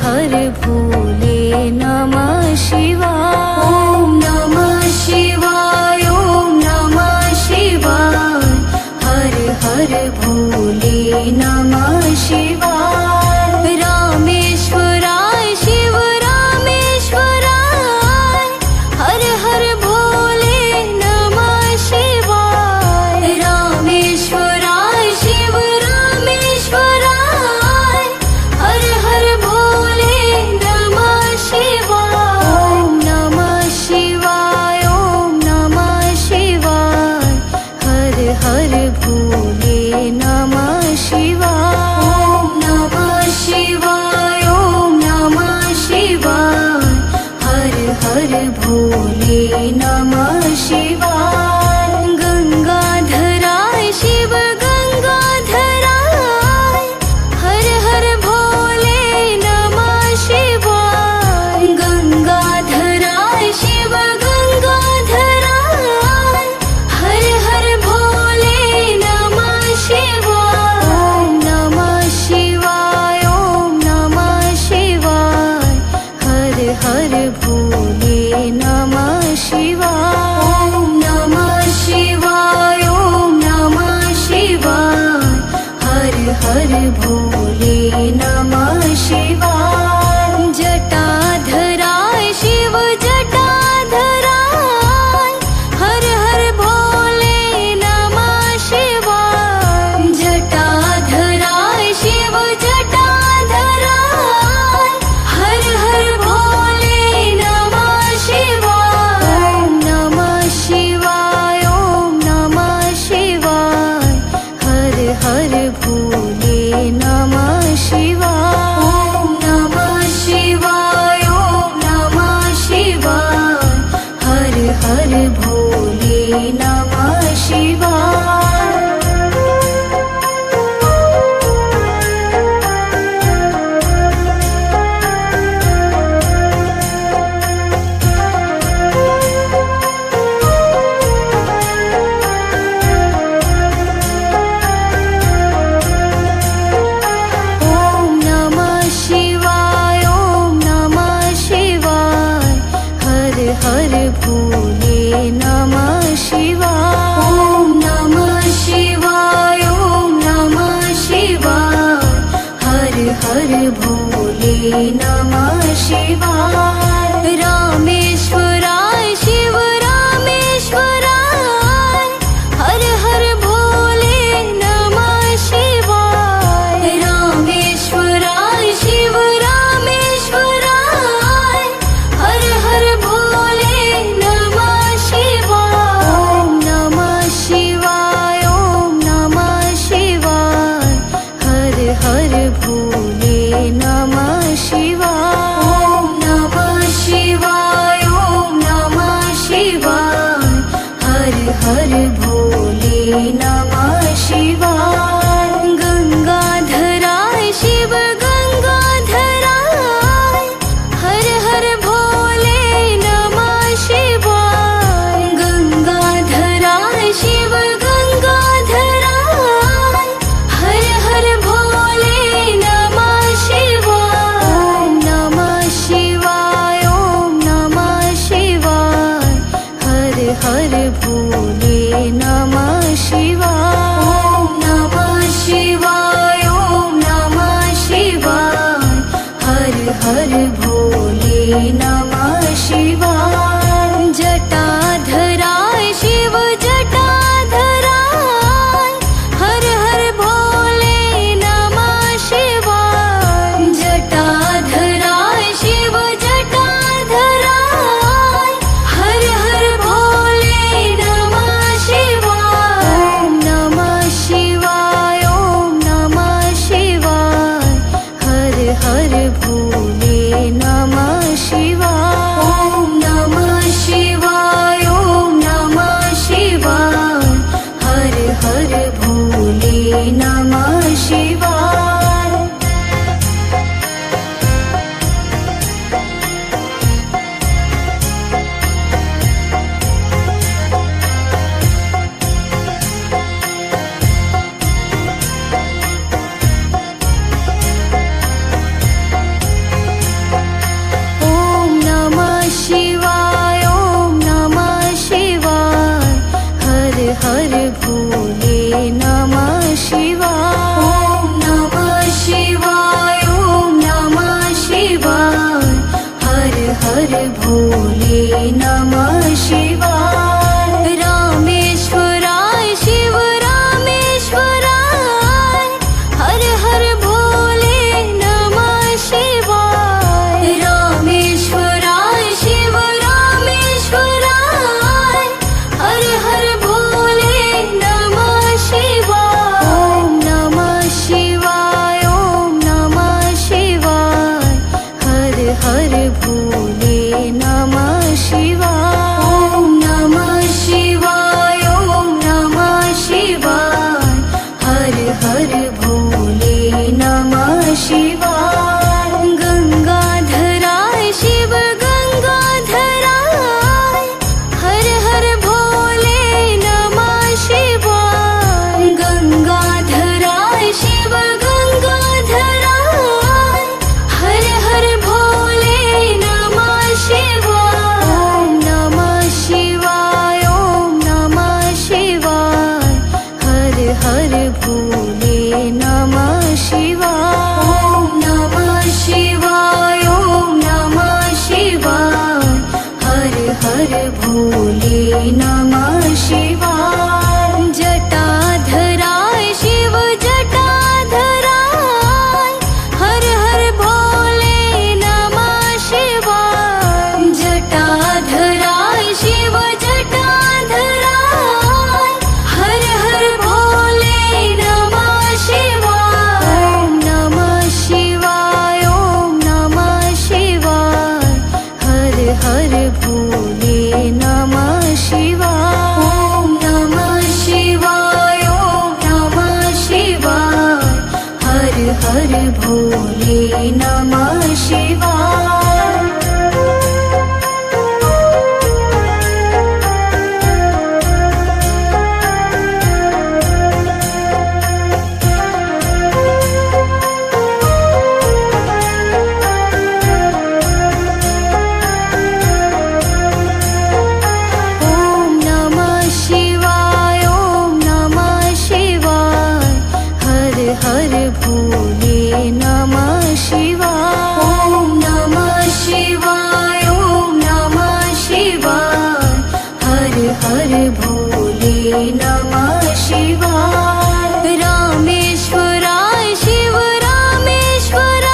हर भोले नमः शिवाय। ॐ नमः शिवाय, ॐ नमः शिवाय। हर हर भोले नमः शिवाय। रामेश्वराय शिव रामेश्वराय। हर हर भोले नमः शिवाय। रामेश्वराय शिव रामेश्वराय। हर हर भोले नमः शिवाय। ॐ नमः शिवाय, ॐ नमः शिवाय। हर हर भोले नमः शिवाय। ॐ नमः शिवाय, ॐ नमः शिवाय। हर हर भोले नमः शिवाय। गंगाधराय शिव गंगाधराय। हर हर भोले नमः शिवाय। गंगाधराय शिव गंगाधराय। हर हर भोले नमः शिवाय। ॐ नमः शिवाय, ॐ नमः शिवाय। हर हर भोले नमः शिवाय। ॐ नमः शिवाय, ॐ नमः शिवाय। हर हर भोले नमः शिवाय। जटाधराय शिव जटाधराय। हर हर भोले नमः शिवाय। जटाधराय शिव जटाधराय। हर हर भोले नमः शिवाय। ॐ नमः शिवाय, ॐ नमः शिवाय। हर हर भोले नमः शिवाय। ॐ नमः शिवाय, ॐ नमः शिवाय। हर हर भोले नमः शिवाय। ॐ नमः शिवाय, ॐ नमः शिवाय। हर हर भोले नमः शिवाय। ॐ नमः शिवाय, ॐ नमः शिवाय। हर हर भोले नमः शिवाय। रामेश्वराय शिव रामेश्वराय। हर हर भोले नमः शिवाय। रामेश्वराय शिव रामेश्वराय। हर हर भोले नमः शिवाय। नमः शिवाय। रामेश्वराय शिव रामेश्वराय, हर हर भोले नमः शिवाय। रामेश्वराय शिव रामेश्वराय, हर हर भोले नमः शिवाय। ओम नमः शिवाय, ओम नमः शिवाय, हर हर भोले नमः शिवाय। ओम नमः शिवाय, ओम नमः शिवाय, हर हर भोले नमः शिवाय। गंगाधराय शिव गंगाधराय, हर हर भोले नमः शिवाय। गंगाधराय शिव गंगाधराय, हर हर भोले नमः शिवाय। ओम नमः शिवाय, ओम नमः शिवाय, हर हर भोले नमः शिवाय। ओम नमः शिवाय, ओम नमः शिवाय, हर हर भोले नमः शिवाय। जटाधराय शिव जटाधराय, हर हर भोले नमः शिवाय। जटाधराय शिव जटाधराय, हर हर भोले नमः शिवाय। ओम नमः शिवाय, ओम नमः शिवाय, हर हर भोले नमः शिवाय। ओम नमः शिवाय, ओम नमः शिवाय, हर हर भोले नमः शिवाय। ओम नमः शिवाय, ओम नमः शिवाय, हर हर भोले नमः शिवाय। ओम नमः शिवाय, ओम नमः शिवाय, हर हर भोले नमः शिवाय। रामेश्वराय शिव रामेश्वराय,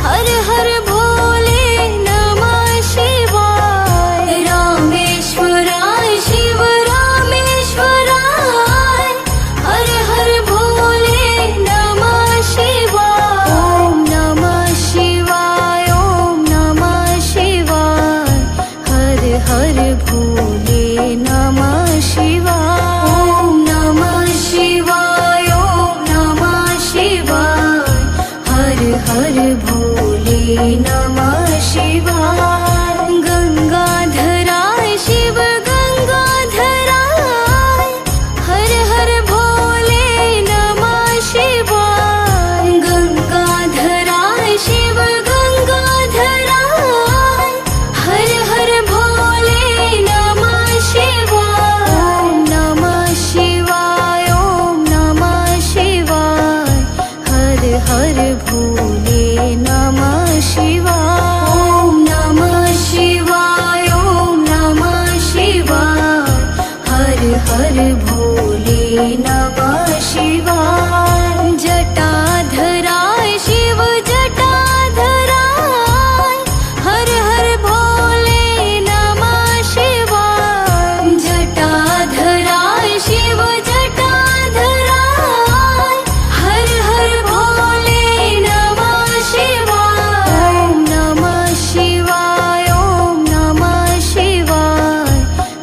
हर हर भोले नमः शिवाय। रामेश्वराय शिव रामेश्वराय, हर हर भोले नमः शिवाय। ओम नमः शिवाय, ओम नमः शिवाय, हर हर भोले नमः शिवाय। ओम नमः शिवाय, ओम नमः शिवाय, हर हर भोले नमः शिवाय। गंगाधराय शिव गंगाधराय, हर हर भोले नमः शिवाय। गंगाधराय शिव गंगाधराय, हर हर भोले नमः शिवाय। ओम नमः शिवाय, ओम नमः शिवाय, हर हर भोले नमः शिवाय। ओम नमः शिवाय, ओम नमः शिवाय, हर हर भोले नमः शिवाय। जटाधराय शिव जटाधराय, हर हर भोले नमः शिवाय। जटाधराय शिव जटाधराय, हर हर भोले नमः शिवाय। ओम नमः शिवाय, ओम नमः शिवाय,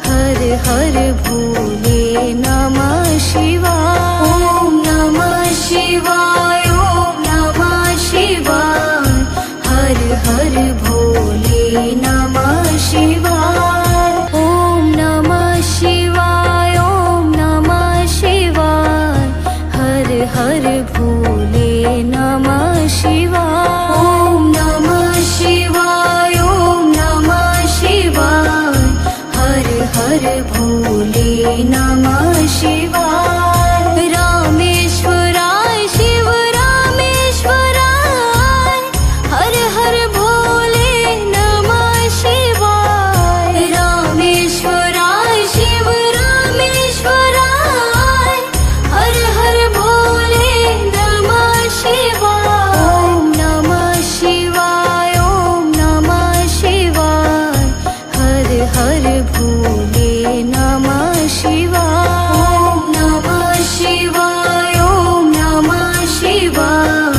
हर हर भोले नमः शिवाय। ओम नमः शिवाय, ओम नमः शिवाय, हर हर भोले नमः शिवाय। ओम नमः शिवाय, ओम नमः शिवाय, हर हर भोले नमः शिवाय। ओम नमः शिवाय, ओम नमः शिवाय, हर हर भोले नमः शिवाय। रामेश्वराय शिव रामेश्वराय, हर हर भोले नमः शिवाय। हर भोले नमः शिवाय। ॐ नमः शिवाय, ॐ नमः शिवाय।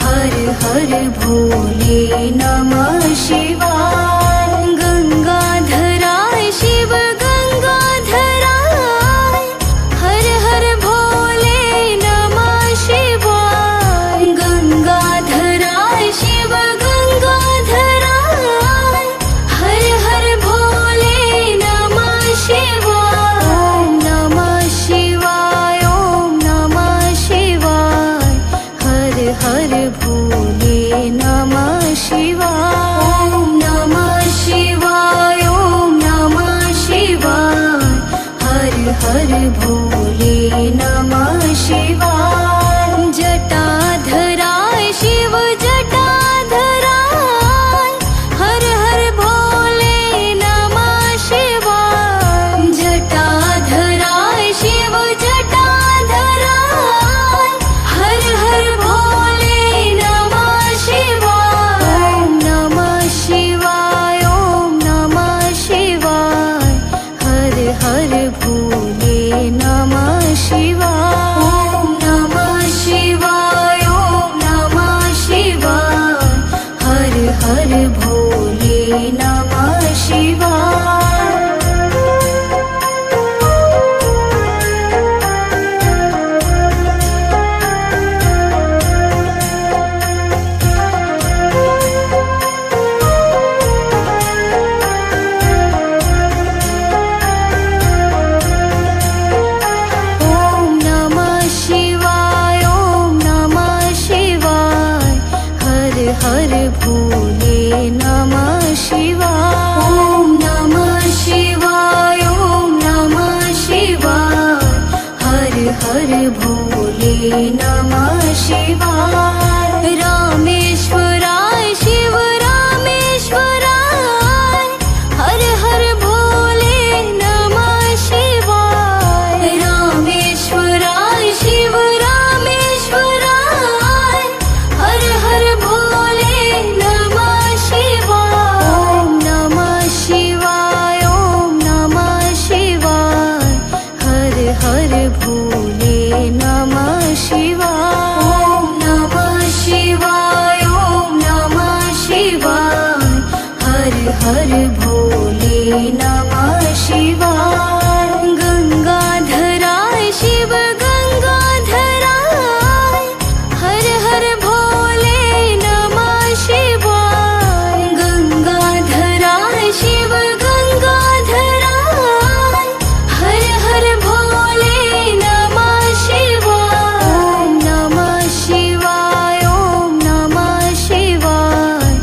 हर हर भोले नमः शिवाय। गंगाधराय शिव गंगाधराय, हर हर भोले नमः शिवाय। गंगाधराय शिव गंगाधराय, हर हर भोले नमः शिवाय। ॐ नमः शिवाय, ॐ नमः शिवाय। हर हर भोले नमः शिवाय। ॐ नमः शिवाय, ॐ नमः शिवाय। हर हर भोले नमः शिवाय। जटाधराय शिव जटाधराय, हर हर भोले नमः शिवाय। जटाधराय शिव जटाधराय, हर हर भोले नमः शिवाय। ॐ नमः शिवाय, ॐ नमः शिवाय। हर हर भोले नमः शिवाय। ॐ नमः शिवाय, ॐ नमः शिवाय। हर हर भोले नमः शिवाय। ॐ नमः शिवाय, ॐ नमः शिवाय। हर हर भोले नमः शिवाय। ॐ नमः शिवाय, ॐ नमः शिवाय। हर हर भोले नमः शिवाय। रामेश्वराय शिव रामेश्वराय, हर हर भोले नमः शिवाय। रामेश्वराय शिव रामेश्वराय, हर हर भोले नमः शिवाय। ॐ नमः शिवाय, ॐ नमः शिवाय। हर हर भोले नमः शिवाय। ॐ नमः शिवाय, ॐ नमः शिवाय। हर हर भोले नमः शिवाय। गंगाधराय शिव गंगाधराय, हर हर भोले नमः शिवाय। गंगाधराय शिव गंगाधराय, हर हर भोले नमः शिवाय। ॐ नमः शिवाय, ॐ नमः शिवाय।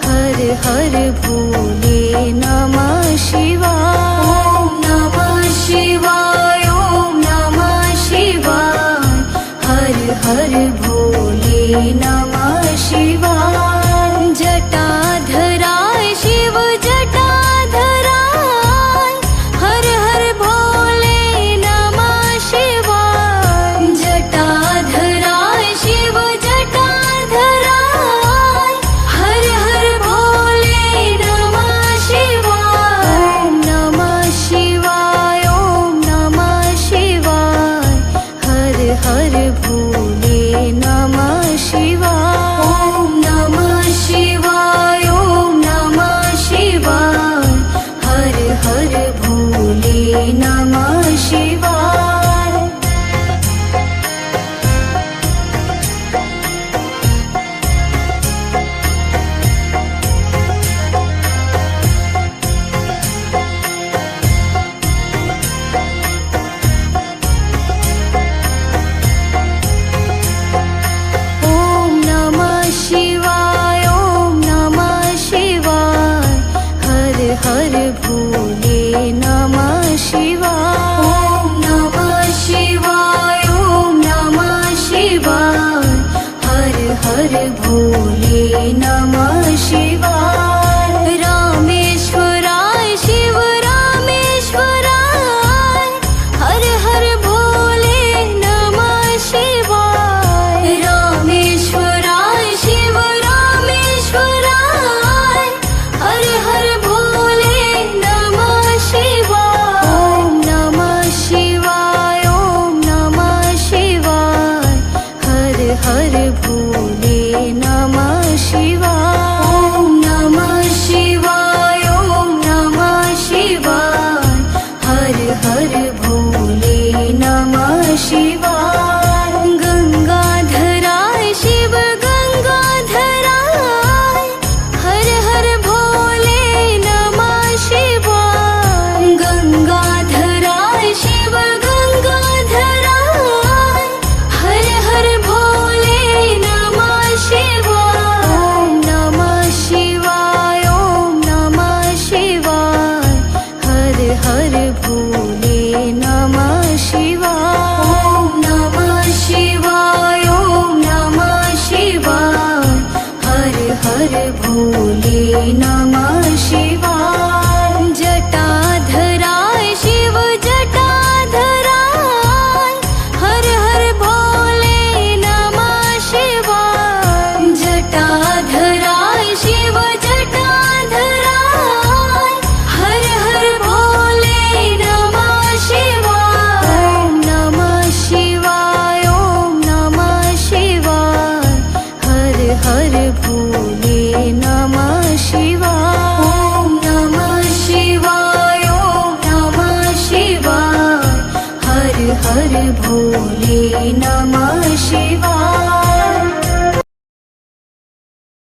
हर हर भोले नमः शिवाय। ॐ नमः शिवाय, ॐ नमः शिवाय। हर हर भोले नमः शिवाय। जटाधराय शिव जटाधराय, हर हर भोले नमः शिवाय। जटाधराय शिव जटाधराय, हर हर भोले नमः शिवाय। ॐ नमः शिवाय, ॐ नमः शिवाय। हर हर भोले नमः शिवाय। ॐ नमः शिवाय, ॐ नमः शिवाय। हर हर भोले नमः शिवाय। ॐ नमः शिवाय, ॐ नमः शिवाय। हर हर भोले नमः शिवाय। ॐ नमः शिवाय, ॐ नमः शिवाय। हर हर भोले नमः शिवाय। रामेश्वराय शिव रामेश्वराय, हर हर भोले नमः शिवाय। रामेश्वराय शिव रामेश्वराय, हर हर भोले नमः हर भोले नमः शिवाय। ॐ नमः शिवाय, ॐ नमः शिवाय, हर हर भोले नमः शिवाय। जटाधराय शिव जटाधराय, हर हर भोले नमः शिवाय। जटाधराय शिव जटाधराय, हर हर भोले नमः शिवाय। ॐ नमः शिवाय, ॐ नमः शिवाय, हर हर भोले नमः शिवाय। ॐ नमः शिवाय, ॐ नमः शिवाय, हर हर भोले नमः शिवाय।